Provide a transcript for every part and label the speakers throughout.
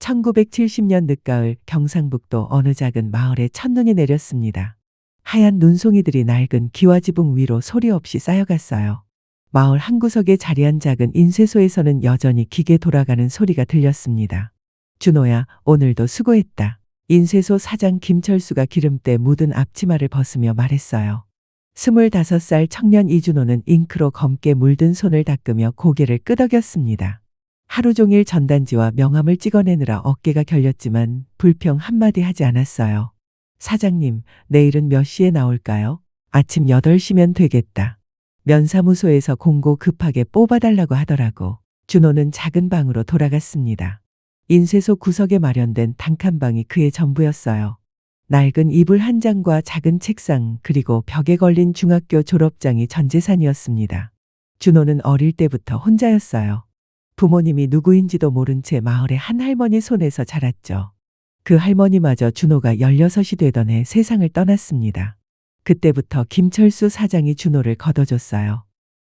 Speaker 1: 1970년 늦가을 경상북도 어느 작은 마을에 첫눈이 내렸습니다. 하얀 눈송이들이 낡은 기와지붕 위로 소리 없이 쌓여갔어요. 마을 한구석에 자리한 작은 인쇄소에서는 여전히 기계 돌아가는 소리가 들렸습니다. 준호야, 오늘도 수고했다. 인쇄소 사장 김철수가 기름때 묻은 앞치마를 벗으며 말했어요. 25살 청년 이준호는 잉크로 검게 물든 손을 닦으며 고개를 끄덕였습니다. 하루 종일 전단지와 명함을 찍어내느라 어깨가 결렸지만 불평 한마디 하지 않았어요. 사장님, 내일은 몇 시에 나올까요? 아침 8시면 되겠다. 면사무소에서 공고 급하게 뽑아달라고 하더라고. 준호는 작은 방으로 돌아갔습니다. 인쇄소 구석에 마련된 단칸방이 그의 전부였어요. 낡은 이불 한 장과 작은 책상 그리고 벽에 걸린 중학교 졸업장이 전 재산이었습니다. 준호는 어릴 때부터 혼자였어요. 부모님이 누구인지도 모른 채 마을의 한 할머니 손에서 자랐죠. 그 할머니마저 준호가 16이 되던 해 세상을 떠났습니다. 그때부터 김철수 사장이 준호를 걷어줬어요.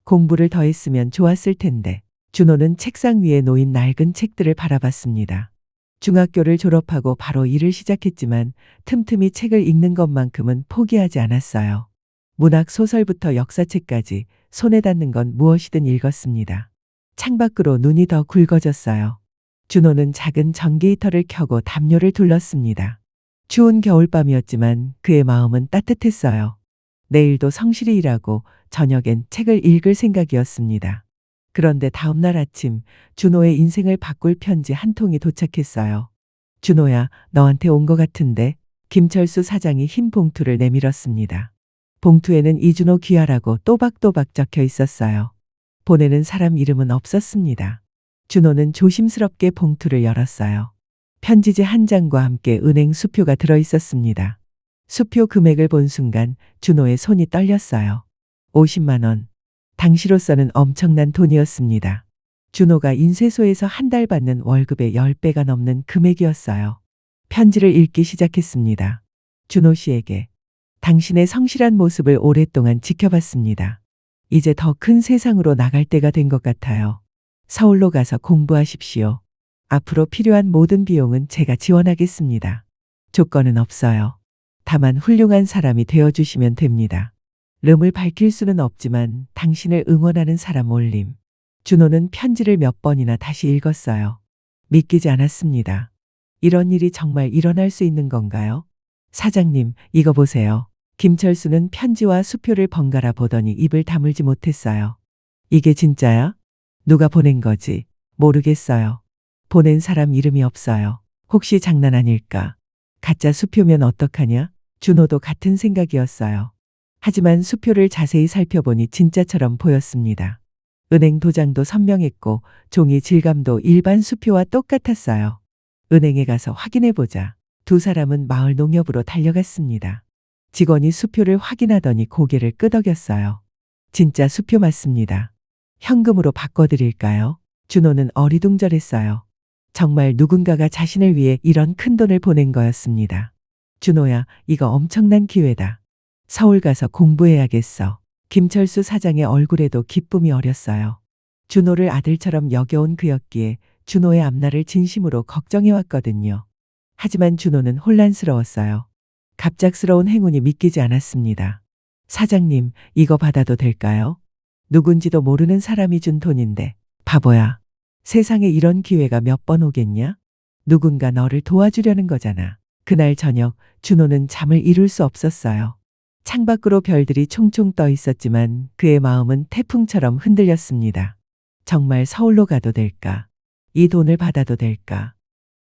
Speaker 1: 공부를 더 했으면 좋았을 텐데. 준호는 책상 위에 놓인 낡은 책들을 바라봤습니다. 중학교를 졸업하고 바로 일을 시작했지만 틈틈이 책을 읽는 것만큼은 포기하지 않았어요. 문학 소설부터 역사책까지 손에 닿는 건 무엇이든 읽었습니다. 창밖으로 눈이 더 굵어졌어요. 준호는 작은 전기 히터를 켜고 담요를 둘렀습니다. 추운 겨울밤이었지만 그의 마음은 따뜻했어요. 내일도 성실히 일하고 저녁엔 책을 읽을 생각이었습니다. 그런데 다음날 아침 준호의 인생을 바꿀 편지 한 통이 도착했어요. 준호야, 너한테 온 것 같은데. 김철수 사장이 흰 봉투를 내밀었습니다. 봉투에는 이준호 귀하라고 또박또박 적혀 있었어요. 보내는 사람 이름은 없었습니다. 준호는 조심스럽게 봉투를 열었어요. 편지지 한 장과 함께 은행 수표가 들어 있었습니다. 수표 금액을 본 순간 준호의 손이 떨렸어요. 50만 원. 당시로서는 엄청난 돈이었습니다. 준호가 인쇄소에서 한 달 받는 월급의 10배가 넘는 금액이었어요. 편지를 읽기 시작했습니다. 준호 씨에게. 당신의 성실한 모습을 오랫동안 지켜봤습니다. 이제 더 큰 세상으로 나갈 때가 된 것 같아요. 서울로 가서 공부하십시오. 앞으로 필요한 모든 비용은 제가 지원하겠습니다. 조건은 없어요. 다만 훌륭한 사람이 되어주시면 됩니다. 름을 밝힐 수는 없지만 당신을 응원하는 사람 올림. 준호는 편지를 몇 번이나 다시 읽었어요. 믿기지 않았습니다. 이런 일이 정말 일어날 수 있는 건가요? 사장님, 이거 보세요. 김철수는 편지와 수표를 번갈아 보더니 입을 다물지 못했어요. 이게 진짜야? 누가 보낸 거지? 모르겠어요. 보낸 사람 이름이 없어요. 혹시 장난 아닐까? 가짜 수표면 어떡하냐? 준호도 같은 생각이었어요. 하지만 수표를 자세히 살펴보니 진짜처럼 보였습니다. 은행 도장도 선명했고 종이 질감도 일반 수표와 똑같았어요. 은행에 가서 확인해보자. 두 사람은 마을 농협으로 달려갔습니다. 직원이 수표를 확인하더니 고개를 끄덕였어요. 진짜 수표 맞습니다. 현금으로 바꿔드릴까요? 준호는 어리둥절했어요. 정말 누군가가 자신을 위해 이런 큰 돈을 보낸 거였습니다. 준호야, 이거 엄청난 기회다. 서울 가서 공부해야겠어. 김철수 사장의 얼굴에도 기쁨이 어렸어요. 준호를 아들처럼 여겨온 그였기에 준호의 앞날을 진심으로 걱정해왔거든요. 하지만 준호는 혼란스러웠어요. 갑작스러운 행운이 믿기지 않았습니다. 사장님, 이거 받아도 될까요? 누군지도 모르는 사람이 준 돈인데. 바보야. 세상에 이런 기회가 몇 번 오겠냐? 누군가 너를 도와주려는 거잖아. 그날 저녁 준호는 잠을 이룰 수 없었어요. 창밖으로 별들이 총총 떠 있었지만 그의 마음은 태풍처럼 흔들렸습니다. 정말 서울로 가도 될까? 이 돈을 받아도 될까?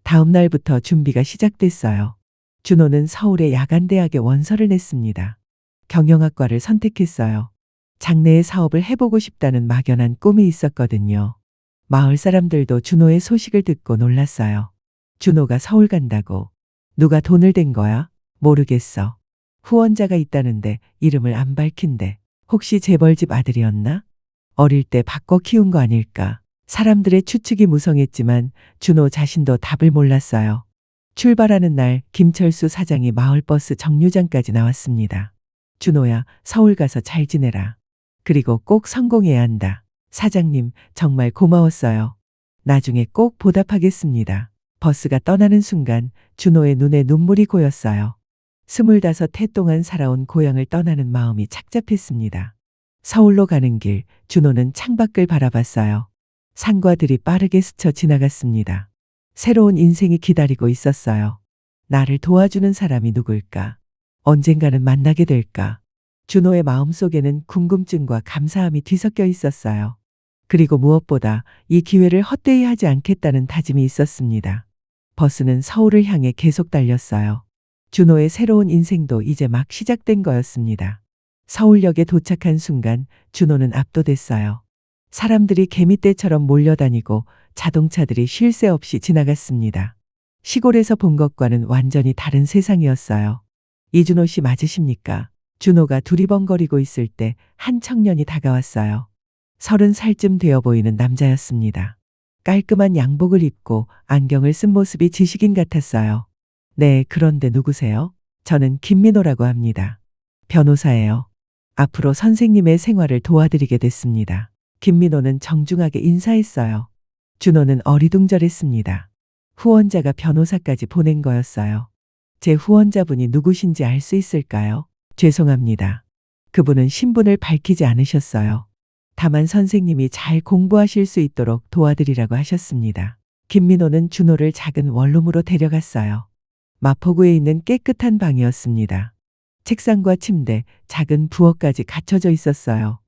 Speaker 1: 다음 날부터 준비가 시작됐어요. 준호는 서울의 야간대학에 원서를 냈습니다. 경영학과를 선택했어요. 장래의 사업을 해보고 싶다는 막연한 꿈이 있었거든요. 마을 사람들도 준호의 소식을 듣고 놀랐어요. 준호가 서울 간다고. 누가 돈을 댄 거야? 모르겠어. 후원자가 있다는데 이름을 안 밝힌대. 혹시 재벌집 아들이었나? 어릴 때 바꿔 키운 거 아닐까? 사람들의 추측이 무성했지만 준호 자신도 답을 몰랐어요. 출발하는 날 김철수 사장이 마을버스 정류장까지 나왔습니다. 준호야, 서울 가서 잘 지내라. 그리고 꼭 성공해야 한다. 사장님, 정말 고마웠어요. 나중에 꼭 보답하겠습니다. 버스가 떠나는 순간 준호의 눈에 눈물이 고였어요. 25해 동안 살아온 고향을 떠나는 마음이 착잡했습니다. 서울로 가는 길, 준호는 창밖을 바라봤어요. 산과 들이 빠르게 스쳐 지나갔습니다. 새로운 인생이 기다리고 있었어요. 나를 도와주는 사람이 누굴까? 언젠가는 만나게 될까? 준호의 마음속에는 궁금증과 감사함이 뒤섞여 있었어요. 그리고 무엇보다 이 기회를 헛되이 하지 않겠다는 다짐이 있었습니다. 버스는 서울을 향해 계속 달렸어요. 준호의 새로운 인생도 이제 막 시작된 거였습니다. 서울역에 도착한 순간 준호는 압도됐어요. 사람들이 개미떼처럼 몰려다니고 자동차들이 쉴 새 없이 지나갔습니다. 시골에서 본 것과는 완전히 다른 세상이었어요. 이준호 씨 맞으십니까? 준호가 두리번거리고 있을 때 한 청년이 다가왔어요. 30살쯤 되어 보이는 남자였습니다. 깔끔한 양복을 입고 안경을 쓴 모습이 지식인 같았어요. 네, 그런데 누구세요? 저는 김민호라고 합니다. 변호사예요. 앞으로 선생님의 생활을 도와드리게 됐습니다. 김민호는 정중하게 인사했어요. 준호는 어리둥절했습니다. 후원자가 변호사까지 보낸 거였어요. 제 후원자분이 누구신지 알 수 있을까요? 죄송합니다. 그분은 신분을 밝히지 않으셨어요. 다만 선생님이 잘 공부하실 수 있도록 도와드리라고 하셨습니다. 김민호는 준호를 작은 원룸으로 데려갔어요. 마포구에 있는 깨끗한 방이었습니다. 책상과 침대, 작은 부엌까지 갖춰져 있었어요.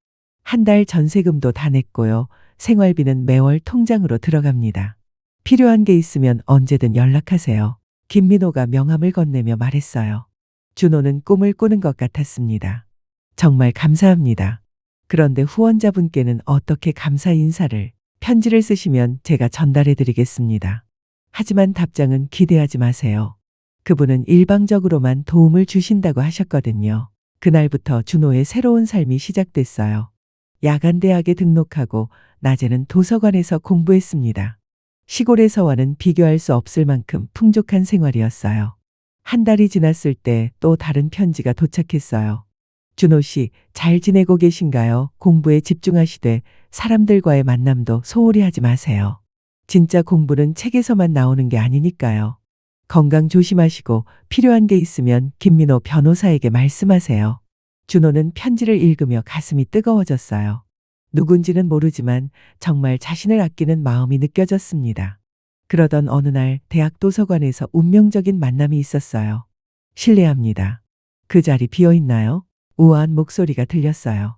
Speaker 1: 한 달 전세금도 다 냈고요. 생활비는 매월 통장으로 들어갑니다. 필요한 게 있으면 언제든 연락하세요. 김민호가 명함을 건네며 말했어요. 준호는 꿈을 꾸는 것 같았습니다. 정말 감사합니다. 그런데 후원자분께는 어떻게 감사 인사를, 편지를 쓰시면 제가 전달해 드리겠습니다. 하지만 답장은 기대하지 마세요. 그분은 일방적으로만 도움을 주신다고 하셨거든요. 그날부터 준호의 새로운 삶이 시작됐어요. 야간대학에 등록하고 낮에는 도서관에서 공부했습니다. 시골에서와는 비교할 수 없을 만큼 풍족한 생활이었어요. 한 달이 지났을 때 또 다른 편지가 도착했어요. 준호 씨, 잘 지내고 계신가요? 공부에 집중하시되 사람들과의 만남도 소홀히 하지 마세요. 진짜 공부는 책에서만 나오는 게 아니니까요. 건강 조심하시고 필요한 게 있으면 김민호 변호사에게 말씀하세요. 준호는 편지를 읽으며 가슴이 뜨거워졌어요. 누군지는 모르지만 정말 자신을 아끼는 마음이 느껴졌습니다. 그러던 어느 날 대학 도서관에서 운명적인 만남이 있었어요. 실례합니다. 그 자리 비어 있나요? 우아한 목소리가 들렸어요.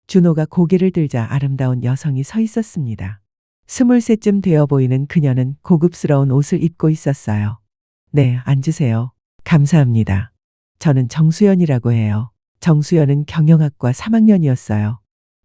Speaker 1: 준호가 고개를 들자 아름다운 여성이 서 있었습니다. 23쯤 되어 보이는 그녀는 고급스러운 옷을 입고 있었어요. 네, 앉으세요. 감사합니다. 저는 정수연이라고 해요. 정수연은 경영학과 3학년이었어요.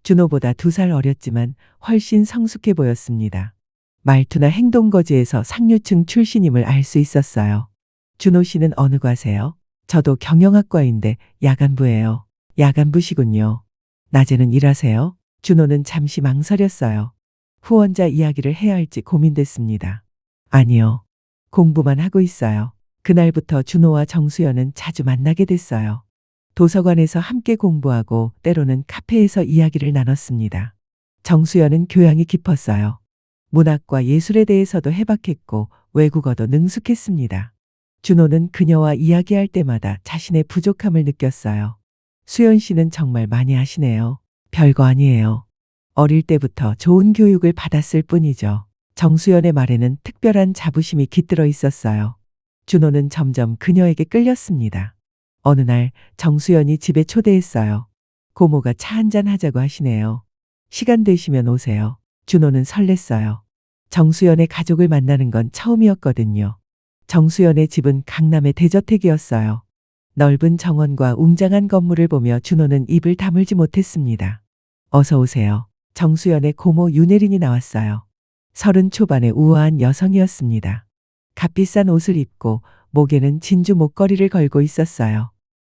Speaker 1: 준호보다 2살 어렸지만 훨씬 성숙해 보였습니다. 말투나 행동 거지에서 상류층 출신임을 알 수 있었어요. 준호 씨는 어느 과세요? 저도 경영학과인데 야간부예요. 야간부시군요. 낮에는 일하세요? 준호는 잠시 망설였어요. 후원자 이야기를 해야 할지 고민됐습니다. 아니요. 공부만 하고 있어요. 그날부터 준호와 정수연은 자주 만나게 됐어요. 도서관에서 함께 공부하고 때로는 카페에서 이야기를 나눴습니다. 정수연은 교양이 깊었어요. 문학과 예술에 대해서도 해박했고 외국어도 능숙했습니다. 준호는 그녀와 이야기할 때마다 자신의 부족함을 느꼈어요. 수연 씨는 정말 많이 하시네요. 별거 아니에요. 어릴 때부터 좋은 교육을 받았을 뿐이죠. 정수연의 말에는 특별한 자부심이 깃들어 있었어요. 준호는 점점 그녀에게 끌렸습니다. 어느 날 정수연이 집에 초대했어요. 고모가 차 한잔 하자고 하시네요. 시간 되시면 오세요. 준호는 설렜어요. 정수연의 가족을 만나는 건 처음이었거든요. 정수연의 집은 강남의 대저택이었어요. 넓은 정원과 웅장한 건물을 보며 준호는 입을 다물지 못했습니다. 어서 오세요. 정수연의 고모 윤혜린이 나왔어요. 30 초반의 우아한 여성이었습니다. 값비싼 옷을 입고 목에는 진주 목걸이를 걸고 있었어요.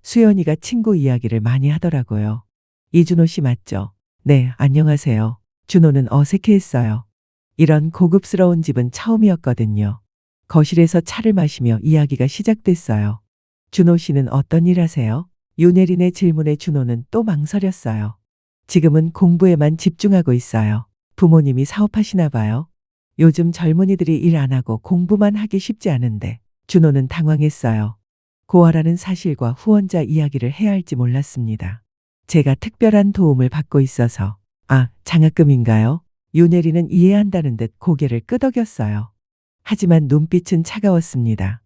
Speaker 1: 수연이가 친구 이야기를 많이 하더라고요. 이준호 씨 맞죠? 네, 안녕하세요. 준호는 어색해했어요. 이런 고급스러운 집은 처음이었거든요. 거실에서 차를 마시며 이야기가 시작됐어요. 준호 씨는 어떤 일 하세요? 윤혜린의 질문에 준호는 또 망설였어요. 지금은 공부에만 집중하고 있어요. 부모님이 사업하시나 봐요. 요즘 젊은이들이 일 안 하고 공부만 하기 쉽지 않은데 준호는 당황했어요. 고아라는 사실과 후원자 이야기를 해야 할지 몰랐습니다. 제가 특별한 도움을 받고 있어서. 아, 장학금인가요? 윤혜리는 이해한다는 듯 고개를 끄덕였어요. 하지만 눈빛은 차가웠습니다.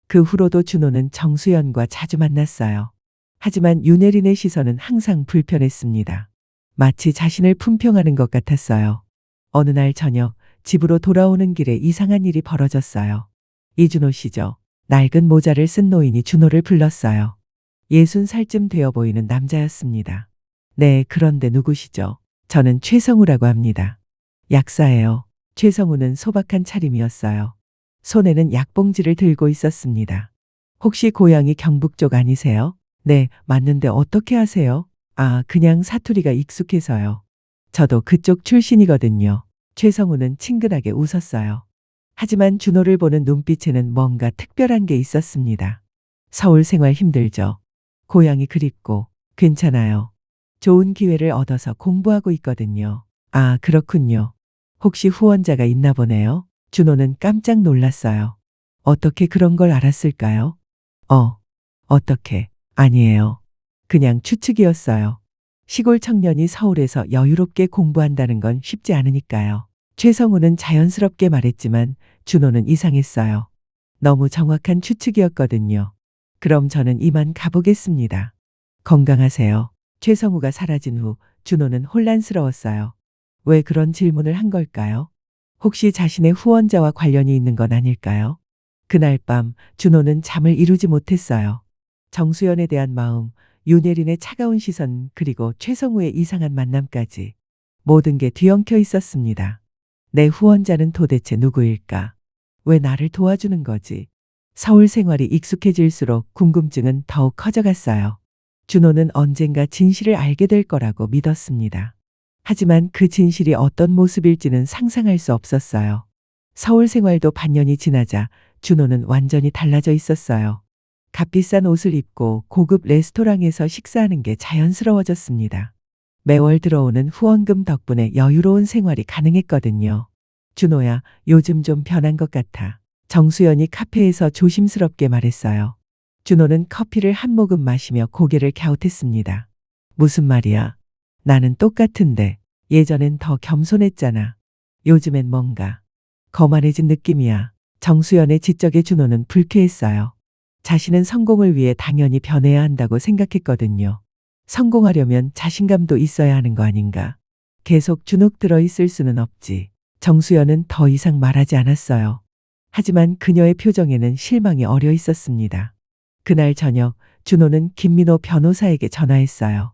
Speaker 1: 그 후로도 준호는 정수연과 자주 만났어요. 하지만 윤혜린의 시선은 항상 불편했습니다. 마치 자신을 품평하는 것 같았어요. 어느 날 저녁 집으로 돌아오는 길에 이상한 일이 벌어졌어요. 이준호 씨죠. 낡은 모자를 쓴 노인이 준호를 불렀어요. 60살쯤 되어 보이는 남자였습니다. 네, 그런데 누구시죠? 저는 최성우라고 합니다. 약사예요. 최성우는 소박한 차림이었어요. 손에는 약봉지를 들고 있었습니다. 혹시 고향이 경북 쪽 아니세요? 네, 맞는데 어떻게 아세요? 아, 그냥 사투리가 익숙해서요. 저도 그쪽 출신이거든요. 최성우는 친근하게 웃었어요. 하지만 준호를 보는 눈빛에는 뭔가 특별한 게 있었습니다. 서울 생활 힘들죠. 고향이 그립고. 괜찮아요. 좋은 기회를 얻어서 공부하고 있거든요. 아, 그렇군요. 혹시 후원자가 있나 보네요. 준호는 깜짝 놀랐어요. 어떻게 그런 걸 알았을까요? 어떻게? 아니에요. 그냥 추측이었어요. 시골 청년이 서울에서 여유롭게 공부한다는 건 쉽지 않으니까요. 최성우는 자연스럽게 말했지만 준호는 이상했어요. 너무 정확한 추측이었거든요. 그럼 저는 이만 가보겠습니다. 건강하세요. 최성우가 사라진 후 준호는 혼란스러웠어요. 왜 그런 질문을 한 걸까요? 혹시 자신의 후원자와 관련이 있는 건 아닐까요? 그날 밤 준호는 잠을 이루지 못했어요. 정수연에 대한 마음, 윤혜린의 차가운 시선, 그리고 최성우의 이상한 만남까지 모든 게 뒤엉켜 있었습니다. 내 후원자는 도대체 누구일까? 왜 나를 도와주는 거지? 서울 생활이 익숙해질수록 궁금증은 더욱 커져갔어요. 준호는 언젠가 진실을 알게 될 거라고 믿었습니다. 하지만 그 진실이 어떤 모습일지는 상상할 수 없었어요. 서울 생활도 반년이 지나자 준호는 완전히 달라져 있었어요. 값비싼 옷을 입고 고급 레스토랑에서 식사하는 게 자연스러워졌습니다. 매월 들어오는 후원금 덕분에 여유로운 생활이 가능했거든요. 준호야, 요즘 좀 변한 것 같아. 정수연이 카페에서 조심스럽게 말했어요. 준호는 커피를 한 모금 마시며 고개를 갸웃했습니다. 무슨 말이야? 나는 똑같은데 예전엔 더 겸손했잖아. 요즘엔 뭔가 거만해진 느낌이야. 정수연의 지적에 준호는 불쾌했어요. 자신은 성공을 위해 당연히 변해야 한다고 생각했거든요. 성공하려면 자신감도 있어야 하는 거 아닌가. 계속 주눅 들어 있을 수는 없지. 정수연은 더 이상 말하지 않았어요. 하지만 그녀의 표정에는 실망이 어려 있었습니다. 그날 저녁 준호는 김민호 변호사에게 전화했어요.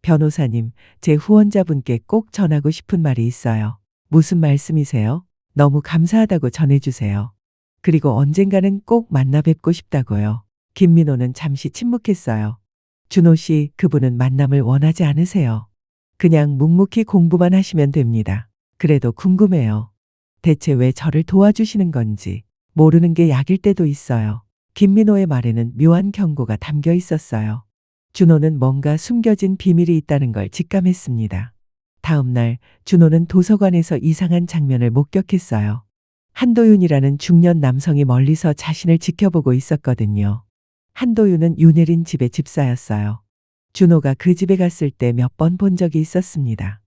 Speaker 1: 변호사님, 제 후원자분께 꼭 전하고 싶은 말이 있어요. 무슨 말씀이세요? 너무 감사하다고 전해주세요. 그리고 언젠가는 꼭 만나 뵙고 싶다고요. 김민호는 잠시 침묵했어요. 준호 씨, 그분은 만남을 원하지 않으세요. 그냥 묵묵히 공부만 하시면 됩니다. 그래도 궁금해요. 대체 왜 저를 도와주시는 건지. 모르는 게 약일 때도 있어요. 김민호의 말에는 묘한 경고가 담겨 있었어요. 준호는 뭔가 숨겨진 비밀이 있다는 걸 직감했습니다. 다음 날 준호는 도서관에서 이상한 장면을 목격했어요. 한도윤이라는 중년 남성이 멀리서 자신을 지켜보고 있었거든요. 한도윤은 윤혜린 집의 집사였어요. 준호가 그 집에 갔을 때 몇 번 본 적이 있었습니다.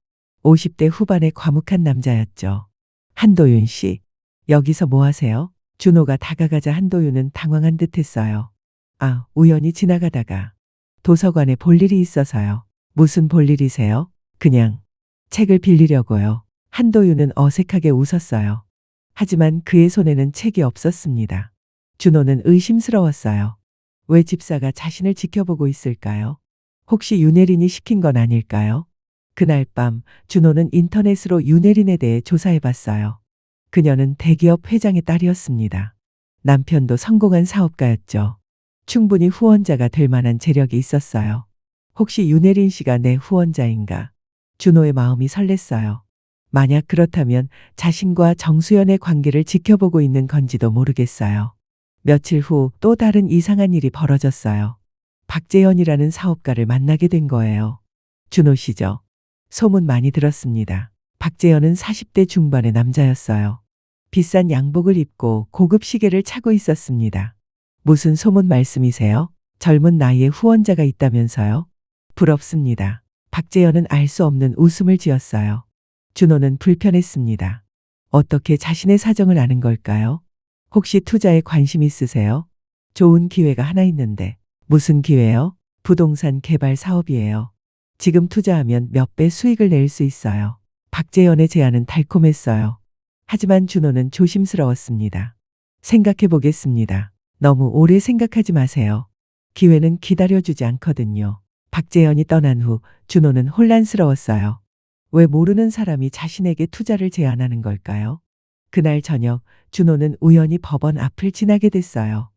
Speaker 1: 50대 후반의 과묵한 남자였죠. 한도윤 씨, 여기서 뭐 하세요? 준호가 다가가자 한도윤은 당황한 듯 했어요. 아, 우연히 지나가다가 도서관에 볼 일이 있어서요. 무슨 볼 일이세요? 그냥 책을 빌리려고요. 한도윤은 어색하게 웃었어요. 하지만 그의 손에는 책이 없었습니다. 준호는 의심스러웠어요. 왜 집사가 자신을 지켜보고 있을까요? 혹시 윤혜린이 시킨 건 아닐까요? 그날 밤 준호는 인터넷으로 윤혜린에 대해 조사해봤어요. 그녀는 대기업 회장의 딸이었습니다. 남편도 성공한 사업가였죠. 충분히 후원자가 될 만한 재력이 있었어요. 혹시 윤혜린 씨가 내 후원자인가? 준호의 마음이 설렜어요. 만약 그렇다면 자신과 정수연의 관계를 지켜보고 있는 건지도 모르겠어요. 며칠 후 또 다른 이상한 일이 벌어졌어요. 박재현이라는 사업가를 만나게 된 거예요. 준호 씨죠. 소문 많이 들었습니다. 박재현은 40대 중반의 남자였어요. 비싼 양복을 입고 고급 시계를 차고 있었습니다. 무슨 소문 말씀이세요? 젊은 나이에 후원자가 있다면서요? 부럽습니다. 박재현은 알 수 없는 웃음을 지었어요. 준호는 불편했습니다. 어떻게 자신의 사정을 아는 걸까요? 혹시 투자에 관심 있으세요? 좋은 기회가 하나 있는데. 무슨 기회요? 부동산 개발 사업이에요. 지금 투자하면 몇 배 수익을 낼 수 있어요. 박재현의 제안은 달콤했어요. 하지만 준호는 조심스러웠습니다. 생각해 보겠습니다. 너무 오래 생각하지 마세요. 기회는 기다려주지 않거든요. 박재현이 떠난 후 준호는 혼란스러웠어요. 왜 모르는 사람이 자신에게 투자를 제안하는 걸까요? 그날 저녁 준호는 우연히 법원 앞을 지나게 됐어요.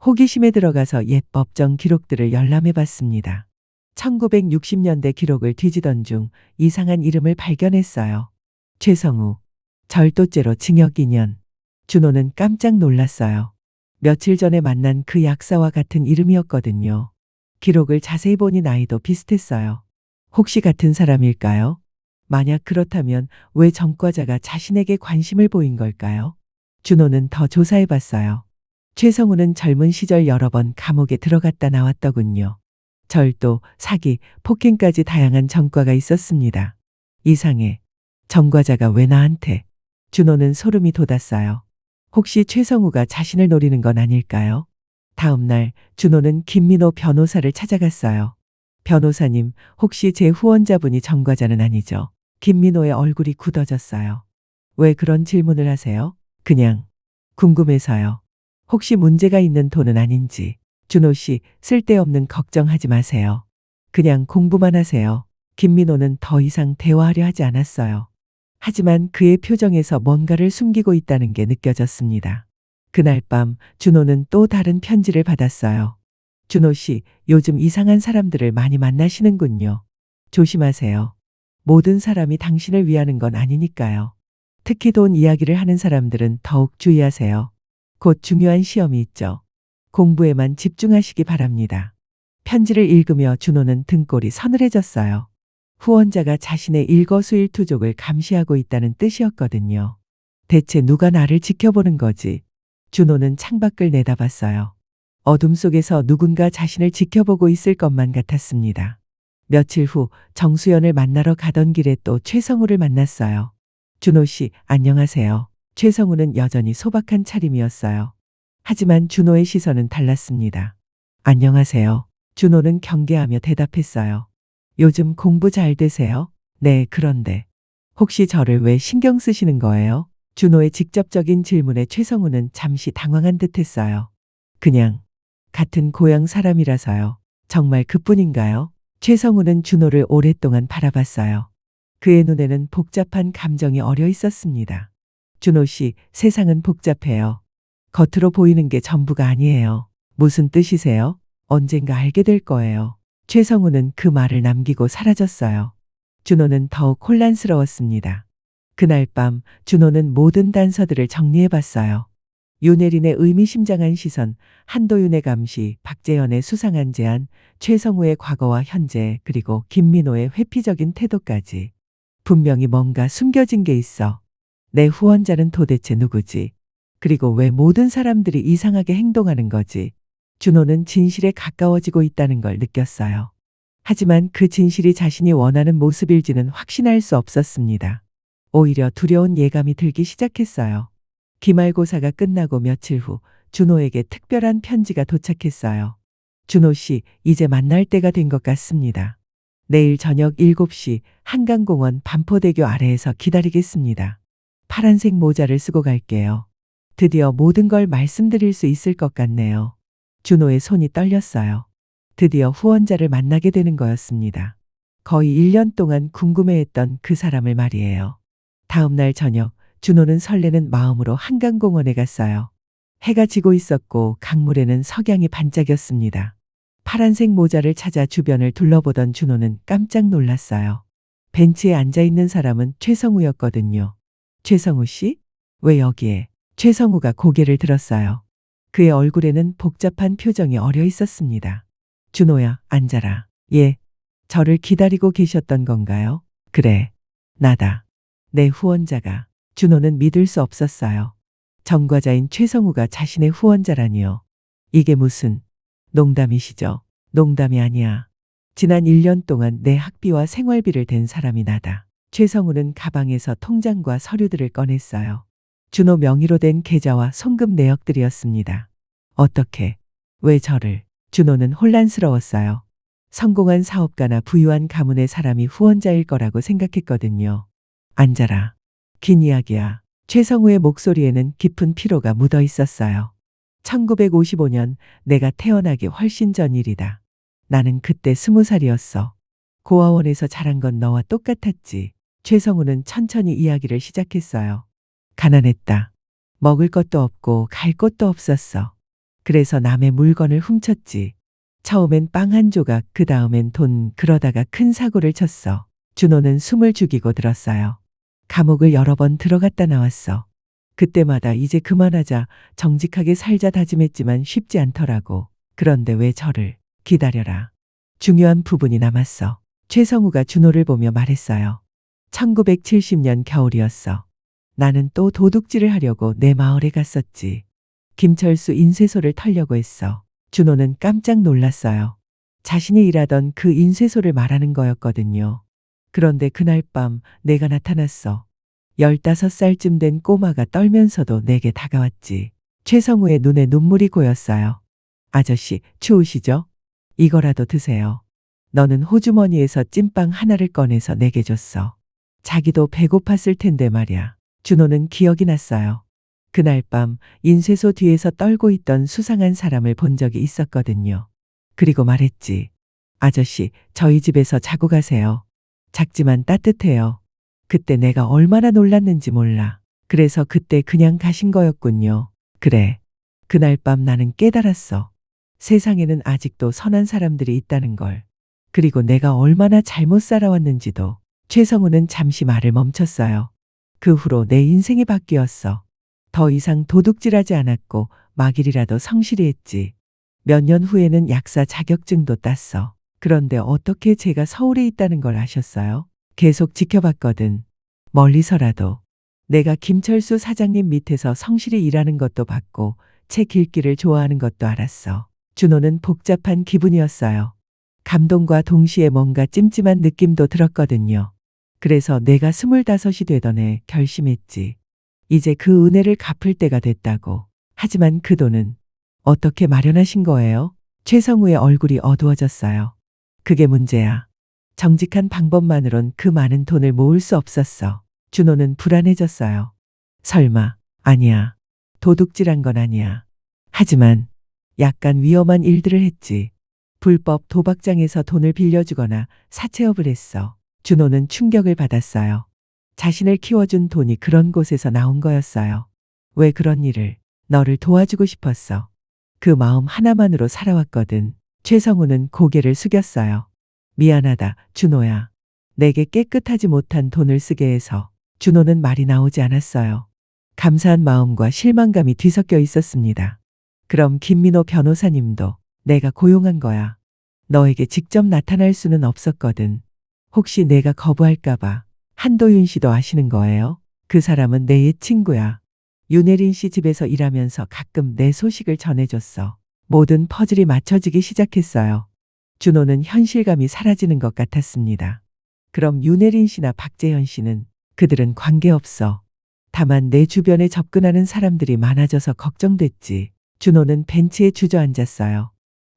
Speaker 1: 호기심에 들어가서 옛 법정 기록들을 열람해 봤습니다. 1960년대 기록을 뒤지던 중 이상한 이름을 발견했어요. 최성우. 절도죄로 징역 2년. 준호는 깜짝 놀랐어요. 며칠 전에 만난 그 약사와 같은 이름이었거든요. 기록을 자세히 보니 나이도 비슷했어요. 혹시 같은 사람일까요? 만약 그렇다면 왜 전과자가 자신에게 관심을 보인 걸까요? 준호는 더 조사해 봤어요. 최성우는 젊은 시절 여러 번 감옥에 들어갔다 나왔더군요. 절도, 사기, 폭행까지 다양한 전과가 있었습니다. 이상해. 전과자가 왜 나한테? 준호는 소름이 돋았어요. 혹시 최성우가 자신을 노리는 건 아닐까요? 다음 날 준호는 김민호 변호사를 찾아갔어요. 변호사님, 혹시 제 후원자분이 전과자는 아니죠? 김민호의 얼굴이 굳어졌어요. 왜 그런 질문을 하세요? 그냥 궁금해서요. 혹시 문제가 있는 돈은 아닌지. 준호 씨, 쓸데없는 걱정하지 마세요. 그냥 공부만 하세요. 김민호는 더 이상 대화하려 하지 않았어요. 하지만 그의 표정에서 뭔가를 숨기고 있다는 게 느껴졌습니다. 그날 밤 준호는 또 다른 편지를 받았어요. 준호 씨, 요즘 이상한 사람들을 많이 만나시는군요. 조심하세요. 모든 사람이 당신을 위하는 건 아니니까요. 특히 돈 이야기를 하는 사람들은 더욱 주의하세요. 곧 중요한 시험이 있죠. 공부에만 집중하시기 바랍니다. 편지를 읽으며 준호는 등골이 서늘해졌어요. 후원자가 자신의 일거수일투족을 감시하고 있다는 뜻이었거든요. 대체 누가 나를 지켜보는 거지? 준호는 창밖을 내다봤어요. 어둠 속에서 누군가 자신을 지켜보고 있을 것만 같았습니다. 며칠 후 정수연을 만나러 가던 길에 또 최성우를 만났어요. 준호 씨, 안녕하세요. 최성우는 여전히 소박한 차림이었어요. 하지만 준호의 시선은 달랐습니다. 안녕하세요. 준호는 경계하며 대답했어요. 요즘 공부 잘 되세요? 네, 그런데. 혹시 저를 왜 신경 쓰시는 거예요? 준호의 직접적인 질문에 최성우는 잠시 당황한 듯 했어요. 그냥 같은 고향 사람이라서요. 정말 그뿐인가요? 최성우는 준호를 오랫동안 바라봤어요. 그의 눈에는 복잡한 감정이 어려 있었습니다. 준호 씨, 세상은 복잡해요. 겉으로 보이는 게 전부가 아니에요. 무슨 뜻이세요? 언젠가 알게 될 거예요. 최성우는 그 말을 남기고 사라졌어요. 준호는 더욱 혼란스러웠습니다. 그날 밤 준호는 모든 단서들을 정리해 봤어요. 윤혜린의 의미심장한 시선, 한도윤의 감시, 박재현의 수상한 제안, 최성우의 과거와 현재, 그리고 김민호의 회피적인 태도까지. 분명히 뭔가 숨겨진 게 있어. 내 후원자는 도대체 누구지? 그리고 왜 모든 사람들이 이상하게 행동하는 거지? 준호는 진실에 가까워지고 있다는 걸 느꼈어요. 하지만 그 진실이 자신이 원하는 모습일지는 확신할 수 없었습니다. 오히려 두려운 예감이 들기 시작했어요. 기말고사가 끝나고 며칠 후 준호에게 특별한 편지가 도착했어요. 준호 씨, 이제 만날 때가 된 것 같습니다. 내일 저녁 7시 한강공원 반포대교 아래에서 기다리겠습니다. 파란색 모자를 쓰고 갈게요. 드디어 모든 걸 말씀드릴 수 있을 것 같네요. 준호의 손이 떨렸어요. 드디어 후원자를 만나게 되는 거였습니다. 거의 1년 동안 궁금해했던 그 사람을 말이에요. 다음 날 저녁 준호는 설레는 마음으로 한강공원에 갔어요. 해가 지고 있었고 강물에는 석양이 반짝였습니다. 파란색 모자를 찾아 주변을 둘러보던 준호는 깜짝 놀랐어요. 벤치에 앉아있는 사람은 최성우였거든요. 최성우 씨? 왜 여기에? 최성우가 고개를 들었어요. 그의 얼굴에는 복잡한 표정이 어려 있었습니다. 준호야, 앉아라. 예, 저를 기다리고 계셨던 건가요? 그래, 나다. 내 후원자가. 준호는 믿을 수 없었어요. 전과자인 최성우가 자신의 후원자라니요. 이게 무슨 농담이시죠? 농담이 아니야. 지난 1년 동안 내 학비와 생활비를 댄 사람이 나다. 최성우는 가방에서 통장과 서류들을 꺼냈어요. 준호 명의로 된 계좌와 송금 내역들이었습니다. 어떻게, 왜 저를? 준호는 혼란스러웠어요. 성공한 사업가나 부유한 가문의 사람이 후원자일 거라고 생각했거든요. 앉아라. 긴 이야기야. 최성우의 목소리에는 깊은 피로가 묻어 있었어요. 1955년 내가 태어나기 훨씬 전 일이다. 나는 그때 20살이었어. 고아원에서 자란 건 너와 똑같았지. 최성우는 천천히 이야기를 시작했어요. 가난했다. 먹을 것도 없고 갈 곳도 없었어. 그래서 남의 물건을 훔쳤지. 처음엔 빵 한 조각, 그 다음엔 돈, 그러다가 큰 사고를 쳤어. 준호는 숨을 죽이고 들었어요. 감옥을 여러 번 들어갔다 나왔어. 그때마다 이제 그만하자, 정직하게 살자 다짐했지만 쉽지 않더라고. 그런데 왜 저를? 기다려라. 중요한 부분이 남았어. 최성우가 준호를 보며 말했어요. 1970년 겨울이었어. 나는 또 도둑질을 하려고 내 마을에 갔었지. 김철수 인쇄소를 털려고 했어. 준호는 깜짝 놀랐어요. 자신이 일하던 그 인쇄소를 말하는 거였거든요. 그런데 그날 밤 내가 나타났어. 15살쯤 된 꼬마가 떨면서도 내게 다가왔지. 최성우의 눈에 눈물이 고였어요. 아저씨, 추우시죠? 이거라도 드세요. 너는 호주머니에서 찐빵 하나를 꺼내서 내게 줬어. 자기도 배고팠을 텐데 말야. 준호는 기억이 났어요. 그날 밤 인쇄소 뒤에서 떨고 있던 수상한 사람을 본 적이 있었거든요. 그리고 말했지. 아저씨, 저희 집에서 자고 가세요. 작지만 따뜻해요. 그때 내가 얼마나 놀랐는지 몰라. 그래서 그때 그냥 가신 거였군요. 그래. 그날 밤 나는 깨달았어. 세상에는 아직도 선한 사람들이 있다는 걸. 그리고 내가 얼마나 잘못 살아왔는지도. 최성우는 잠시 말을 멈췄어요. 그 후로 내 인생이 바뀌었어. 더 이상 도둑질하지 않았고 막일이라도 성실히 했지. 몇 년 후에는 약사 자격증도 땄어. 그런데 어떻게 제가 서울에 있다는 걸 아셨어요? 계속 지켜봤거든. 멀리서라도. 내가 김철수 사장님 밑에서 성실히 일하는 것도 봤고 책 읽기를 좋아하는 것도 알았어. 준호는 복잡한 기분이었어요. 감동과 동시에 뭔가 찜찜한 느낌도 들었거든요. 그래서 내가 25이 되던 해 결심했지. 이제 그 은혜를 갚을 때가 됐다고. 하지만 그 돈은 어떻게 마련하신 거예요? 최성우의 얼굴이 어두워졌어요. 그게 문제야. 정직한 방법만으론 그 많은 돈을 모을 수 없었어. 준호는 불안해졌어요. 설마, 아니야. 도둑질한 건 아니야. 하지만 약간 위험한 일들을 했지. 불법 도박장에서 돈을 빌려주거나 사채업을 했어. 준호는 충격을 받았어요. 자신을 키워준 돈이 그런 곳에서 나온 거였어요. 왜 그런 일을? 너를 도와주고 싶었어. 그 마음 하나만으로 살아왔거든. 최성우는 고개를 숙였어요. 미안하다, 준호야. 내게 깨끗하지 못한 돈을 쓰게 해서. 준호는 말이 나오지 않았어요. 감사한 마음과 실망감이 뒤섞여 있었습니다. 그럼 김민호 변호사님도 내가 고용한 거야. 너에게 직접 나타날 수는 없었거든. 혹시 내가 거부할까봐. 한도윤 씨도 아시는 거예요? 그 사람은 내 옛 친구야. 윤혜린 씨 집에서 일하면서 가끔 내 소식을 전해줬어. 모든 퍼즐이 맞춰지기 시작했어요. 준호는 현실감이 사라지는 것 같았습니다. 그럼 윤혜린 씨나 박재현 씨는? 그들은 관계없어. 다만 내 주변에 접근하는 사람들이 많아져서 걱정됐지. 준호는 벤치에 주저앉았어요.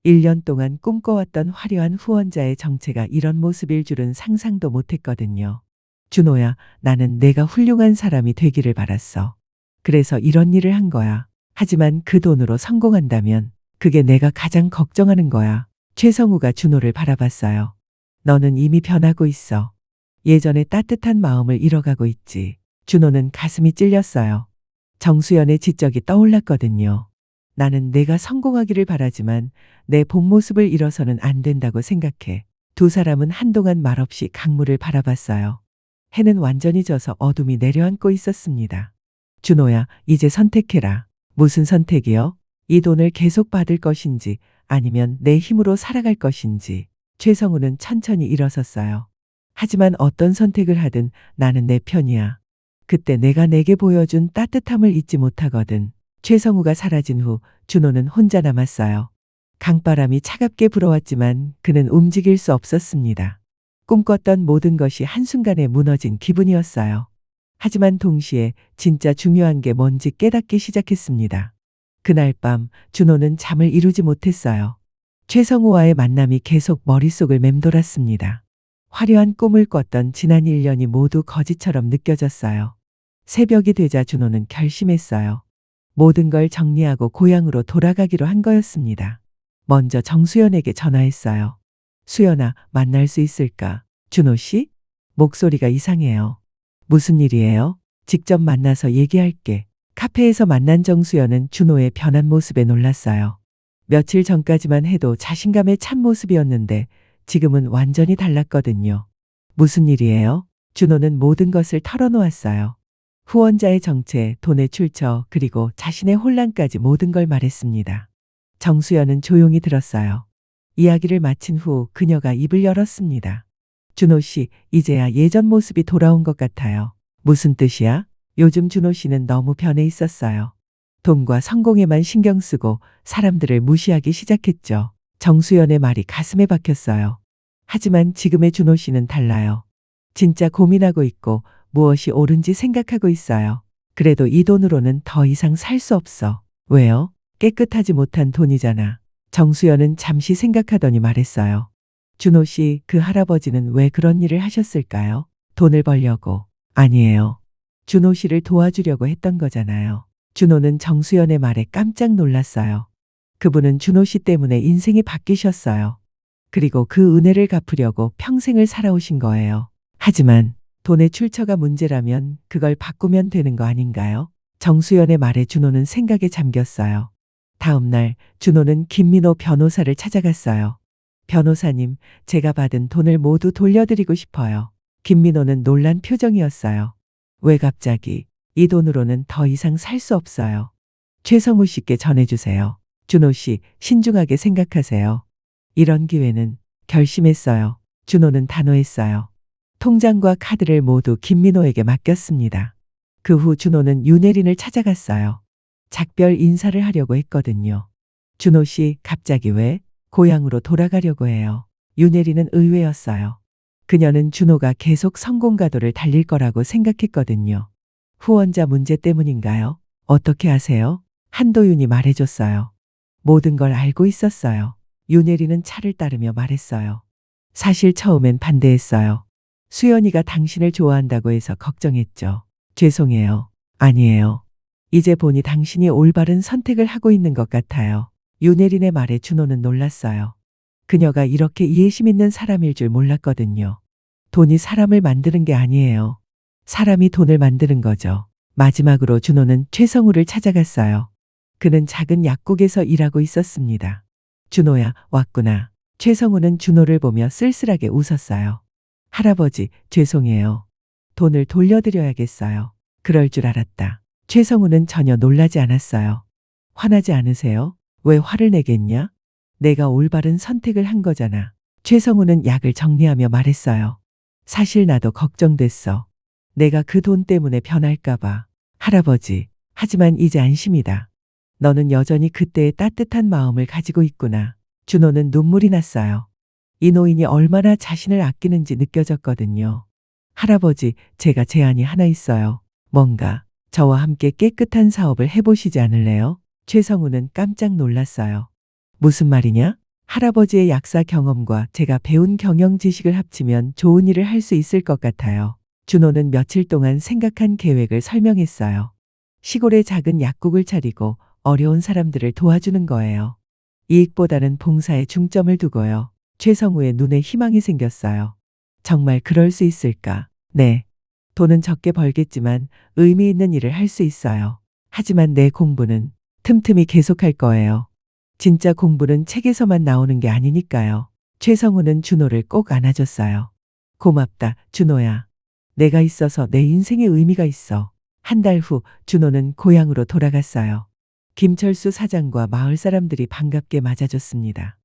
Speaker 1: 1년 동안 꿈꿔왔던 화려한 후원자의 정체가 이런 모습일 줄은 상상도 못했거든요. 준호야, 나는 내가 훌륭한 사람이 되기를 바랐어. 그래서 이런 일을 한 거야. 하지만 그 돈으로 성공한다면 그게 내가 가장 걱정하는 거야. 최성우가 준호를 바라봤어요. 너는 이미 변하고 있어. 예전의 따뜻한 마음을 잃어가고 있지. 준호는 가슴이 찔렸어요. 정수연의 지적이 떠올랐거든요. 나는 내가 성공하기를 바라지만 내 본 모습을 잃어서는 안 된다고 생각해. 두 사람은 한동안 말없이 강물을 바라봤어요. 해는 완전히 져서 어둠이 내려앉고 있었습니다. 준호야, 이제 선택해라. 무슨 선택이요? 이 돈을 계속 받을 것인지 아니면 내 힘으로 살아갈 것인지. 최성우는 천천히 일어섰어요. 하지만 어떤 선택을 하든 나는 내 편이야. 그때 내가 내게 보여준 따뜻함을 잊지 못하거든. 최성우가 사라진 후 준호는 혼자 남았어요. 강바람이 차갑게 불어왔지만 그는 움직일 수 없었습니다. 꿈꿨던 모든 것이 한순간에 무너진 기분이었어요. 하지만 동시에 진짜 중요한 게 뭔지 깨닫기 시작했습니다. 그날 밤 준호는 잠을 이루지 못했어요. 최성우와의 만남이 계속 머릿속을 맴돌았습니다. 화려한 꿈을 꿨던 지난 1년이 모두 거짓처럼 느껴졌어요. 새벽이 되자 준호는 결심했어요. 모든 걸 정리하고 고향으로 돌아가기로 한 거였습니다. 먼저 정수연에게 전화했어요. 수연아, 만날 수 있을까? 준호 씨? 목소리가 이상해요. 무슨 일이에요? 직접 만나서 얘기할게. 카페에서 만난 정수연은 준호의 변한 모습에 놀랐어요. 며칠 전까지만 해도 자신감의 참 모습이었는데 지금은 완전히 달랐거든요. 무슨 일이에요? 준호는 모든 것을 털어놓았어요. 후원자의 정체, 돈의 출처, 그리고 자신의 혼란까지 모든 걸 말했습니다. 정수연은 조용히 들었어요. 이야기를 마친 후 그녀가 입을 열었습니다. 준호 씨, 이제야 예전 모습이 돌아온 것 같아요. 무슨 뜻이야? 요즘 준호 씨는 너무 변해 있었어요. 돈과 성공에만 신경 쓰고 사람들을 무시하기 시작했죠. 정수연의 말이 가슴에 박혔어요. 하지만 지금의 준호 씨는 달라요. 진짜 고민하고 있고 무엇이 옳은지 생각하고 있어요. 그래도 이 돈으로는 더 이상 살 수 없어. 왜요? 깨끗하지 못한 돈이잖아. 정수연은 잠시 생각하더니 말했어요. 준호 씨, 그 할아버지는 왜 그런 일을 하셨을까요? 돈을 벌려고. 아니에요. 준호 씨를 도와주려고 했던 거잖아요. 준호는 정수연의 말에 깜짝 놀랐어요. 그분은 준호 씨 때문에 인생이 바뀌셨어요. 그리고 그 은혜를 갚으려고 평생을 살아오신 거예요. 하지만 돈의 출처가 문제라면 그걸 바꾸면 되는 거 아닌가요? 정수연의 말에 준호는 생각에 잠겼어요. 다음 날 준호는 김민호 변호사를 찾아갔어요. 변호사님, 제가 받은 돈을 모두 돌려드리고 싶어요. 김민호는 놀란 표정이었어요. 왜 갑자기? 이 돈으로는 더 이상 살 수 없어요. 최성우 씨께 전해주세요. 준호 씨, 신중하게 생각하세요. 이런 기회는 결심했어요. 준호는 단호했어요. 통장과 카드를 모두 김민호에게 맡겼습니다. 그 후 준호는 윤혜린을 찾아갔어요. 작별 인사를 하려고 했거든요. 준호 씨, 갑자기 왜? 고향으로 돌아가려고 해요. 윤혜린은 의외였어요. 그녀는 준호가 계속 성공가도를 달릴 거라고 생각했거든요. 후원자 문제 때문인가요? 어떻게 아세요? 한도윤이 말해줬어요. 모든 걸 알고 있었어요. 윤혜린은 차를 따르며 말했어요. 사실 처음엔 반대했어요. 수연이가 당신을 좋아한다고 해서 걱정했죠. 죄송해요. 아니에요. 이제 보니 당신이 올바른 선택을 하고 있는 것 같아요. 윤혜린의 말에 준호는 놀랐어요. 그녀가 이렇게 이해심 있는 사람일 줄 몰랐거든요. 돈이 사람을 만드는 게 아니에요. 사람이 돈을 만드는 거죠. 마지막으로 준호는 최성우를 찾아갔어요. 그는 작은 약국에서 일하고 있었습니다. 준호야, 왔구나. 최성우는 준호를 보며 쓸쓸하게 웃었어요. 할아버지, 죄송해요. 돈을 돌려드려야겠어요. 그럴 줄 알았다. 최성우는 전혀 놀라지 않았어요. 화나지 않으세요? 왜 화를 내겠냐? 내가 올바른 선택을 한 거잖아. 최성우는 약을 정리하며 말했어요. 사실 나도 걱정됐어. 내가 그 돈 때문에 변할까봐. 할아버지, 하지만 이제 안심이다. 너는 여전히 그때의 따뜻한 마음을 가지고 있구나. 준호는 눈물이 났어요. 이 노인이 얼마나 자신을 아끼는지 느껴졌거든요. 할아버지, 제가 제안이 하나 있어요. 뭔가 저와 함께 깨끗한 사업을 해보시지 않을래요? 최성우는 깜짝 놀랐어요. 무슨 말이냐? 할아버지의 약사 경험과 제가 배운 경영 지식을 합치면 좋은 일을 할 수 있을 것 같아요. 준호는 며칠 동안 생각한 계획을 설명했어요. 시골에 작은 약국을 차리고 어려운 사람들을 도와주는 거예요. 이익보다는 봉사에 중점을 두고요. 최성우의 눈에 희망이 생겼어요. 정말 그럴 수 있을까? 네. 돈은 적게 벌겠지만 의미 있는 일을 할 수 있어요. 하지만 내 공부는 틈틈이 계속할 거예요. 진짜 공부는 책에서만 나오는 게 아니니까요. 최성우는 준호를 꼭 안아줬어요. 고맙다, 준호야. 내가 있어서 내 인생에 의미가 있어. 한 달 후 준호는 고향으로 돌아갔어요. 김철수 사장과 마을 사람들이 반갑게 맞아줬습니다.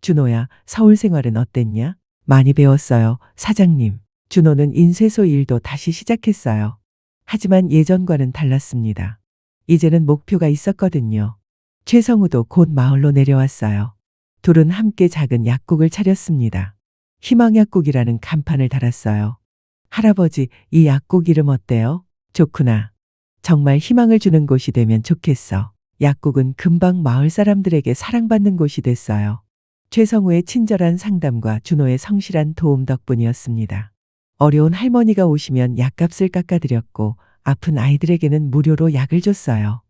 Speaker 1: 준호야, 서울 생활은 어땠냐? 많이 배웠어요, 사장님. 준호는 인쇄소 일도 다시 시작했어요. 하지만 예전과는 달랐습니다. 이제는 목표가 있었거든요. 최성우도 곧 마을로 내려왔어요. 둘은 함께 작은 약국을 차렸습니다. 희망약국이라는 간판을 달았어요. 할아버지, 이 약국 이름 어때요? 좋구나. 정말 희망을 주는 곳이 되면 좋겠어. 약국은 금방 마을 사람들에게 사랑받는 곳이 됐어요. 최성우의 친절한 상담과 준호의 성실한 도움 덕분이었습니다. 어려운 할머니가 오시면 약값을 깎아드렸고 아픈 아이들에게는 무료로 약을 줬어요.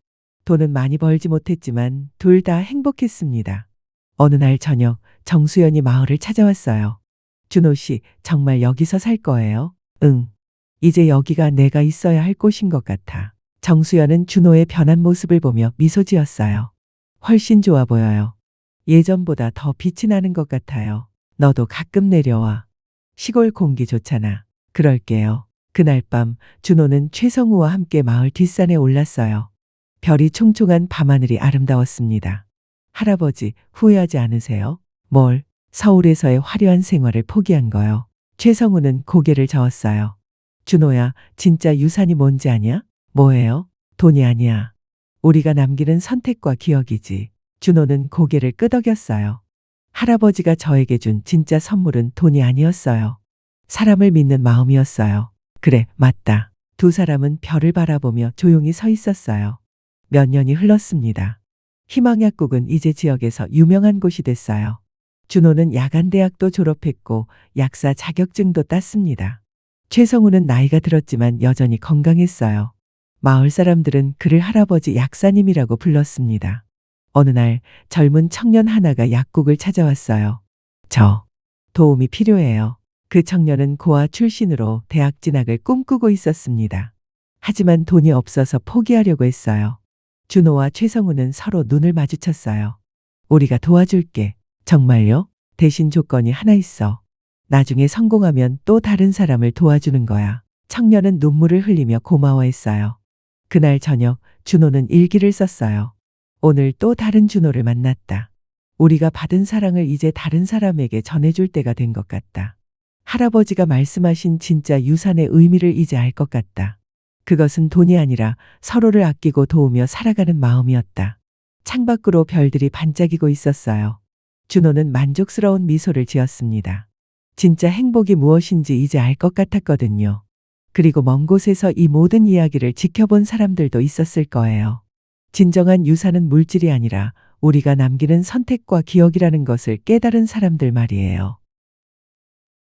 Speaker 1: 돈은 많이 벌지 못했지만 둘 다 행복했습니다. 어느 날 저녁 정수연이 마을을 찾아왔어요. 준호 씨, 정말 여기서 살 거예요? 응. 이제 여기가 내가 있어야 할 곳인 것 같아. 정수연은 준호의 변한 모습을 보며 미소 지었어요. 훨씬 좋아 보여요. 예전보다 더 빛이 나는 것 같아요. 너도 가끔 내려와. 시골 공기 좋잖아. 그럴게요. 그날 밤 준호는 최성우와 함께 마을 뒷산에 올랐어요. 별이 총총한 밤하늘이 아름다웠습니다. 할아버지, 후회하지 않으세요? 뭘? 서울에서의 화려한 생활을 포기한 거요. 최성우는 고개를 저었어요. 준호야, 진짜 유산이 뭔지 아냐? 뭐예요? 돈이 아니야. 우리가 남기는 선택과 기억이지. 준호는 고개를 끄덕였어요. 할아버지가 저에게 준 진짜 선물은 돈이 아니었어요. 사람을 믿는 마음이었어요. 그래, 맞다. 두 사람은 별을 바라보며 조용히 서 있었어요. 몇 년이 흘렀습니다. 희망약국은 이제 지역에서 유명한 곳이 됐어요. 준호는 야간대학도 졸업했고 약사 자격증도 땄습니다. 최성우는 나이가 들었지만 여전히 건강했어요. 마을 사람들은 그를 할아버지 약사님이라고 불렀습니다. 어느 날 젊은 청년 하나가 약국을 찾아왔어요. 저 도움이 필요해요. 그 청년은 고아 출신으로 대학 진학을 꿈꾸고 있었습니다. 하지만 돈이 없어서 포기하려고 했어요. 준호와 최성우는 서로 눈을 마주쳤어요. 우리가 도와줄게. 정말요? 대신 조건이 하나 있어. 나중에 성공하면 또 다른 사람을 도와주는 거야. 청년은 눈물을 흘리며 고마워했어요. 그날 저녁 준호는 일기를 썼어요. 오늘 또 다른 준호를 만났다. 우리가 받은 사랑을 이제 다른 사람에게 전해줄 때가 된 것 같다. 할아버지가 말씀하신 진짜 유산의 의미를 이제 알 것 같다. 그것은 돈이 아니라 서로를 아끼고 도우며 살아가는 마음이었다. 창밖으로 별들이 반짝이고 있었어요. 준호는 만족스러운 미소를 지었습니다. 진짜 행복이 무엇인지 이제 알 것 같았거든요. 그리고 먼 곳에서 이 모든 이야기를 지켜본 사람들도 있었을 거예요. 진정한 유산은 물질이 아니라 우리가 남기는 선택과 기억이라는 것을 깨달은 사람들 말이에요.